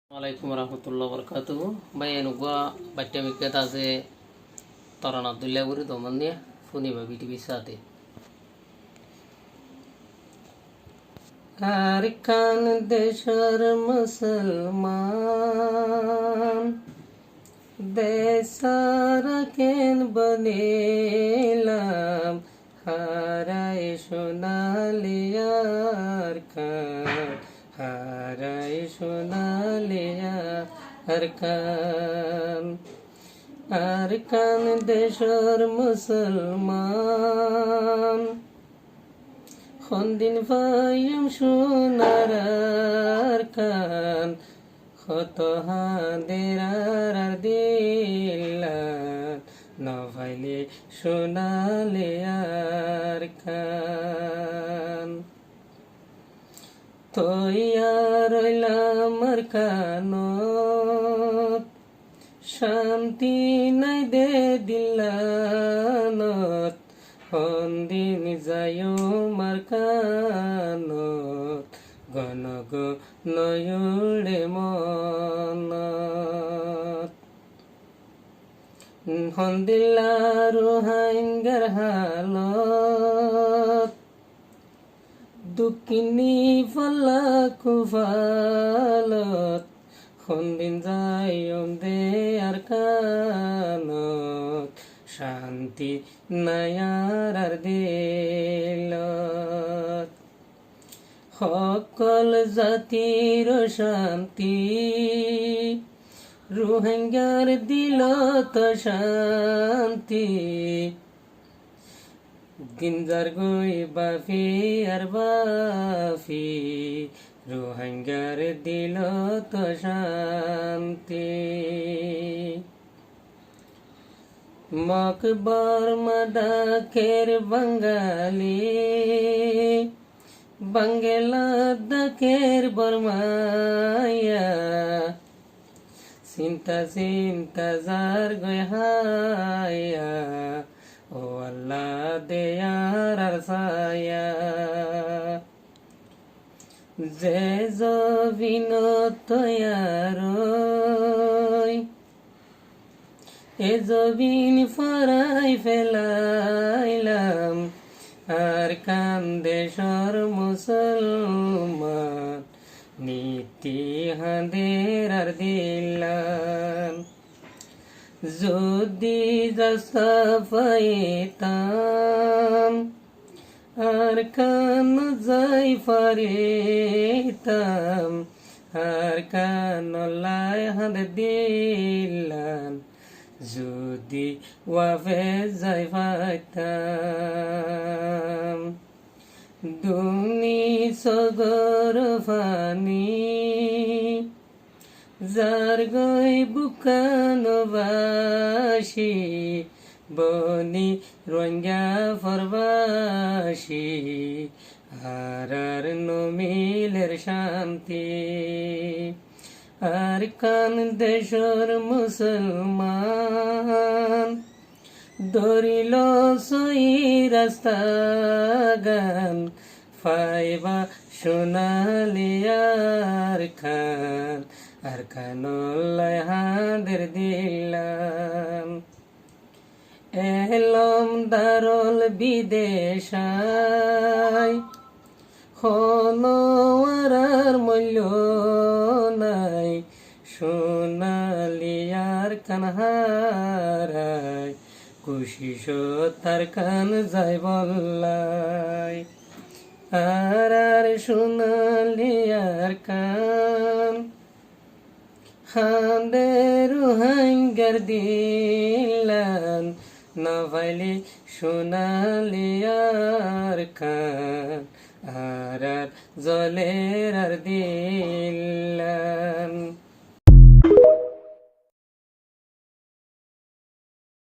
Assalamualaikum warahmatullahi wabarakatuh. Bayan gua baca mikir tase Toran Abdullah guru temannya Funi babi di bisate. Arikan deshar Musalman desaraken banilam harai shunaliyarkan harai shunaliya arkan arkan deshar Musalman Khondin vayam shunar arkan khoto haderar dilan navaili shunale arkan toya roilam arkanot shanti nai de dilanot Khondin jayo markanot gonogo noyude monot Khondilaru haingar halot dukini falaku falot Khondin jayom de arkanot Shanti nayarar dilot সকল জাতির শান্তি রোহিঙ্গার দিল তো শান্তি গিঞ্জার গই বাফি আর বাফি রোহিঙ্গার দিল তো শান্তি মকবর মাদাকের বাঙালি বাংলাদেশের বর্মায়া চিন্তা চিন্তা যার গহায়া ও আল্লাহ দেয়ার আর ছায়া যে জবিনত তৈয়ারই এ জবিন ফরাই ফেলাইলাম আর কান্দেশর মুসলমান নীতি হাঁদের আর দিলাম যদি রাস্তা পাইতাম আর কান যাই পারিতাম আর কান লাই হাঁদ দিলাম যদি ওয়াফে যাই পাইতাম দুনি সগর ফানি যার গই বুকানবাসী বনি রঙ্গা ফরবাসী আর নমিলের শান্তি আর কান দেশর মুসলমান ধরিল সই রাস্তা গান ফাইবা সোনালি আর খানল্লায় হাঁদের দিলাম এলম দারল বিদেশায় হনওয়ারার মূল্য নাই সোনালিয়ার কানহারায় কুশিস তার কান যাই বল্লাই আর সোনালিয়ার কান হাঁদের হাঙ্গার দিলান নভাইলি সোনালিয়ার কান আর জলের আর দিলান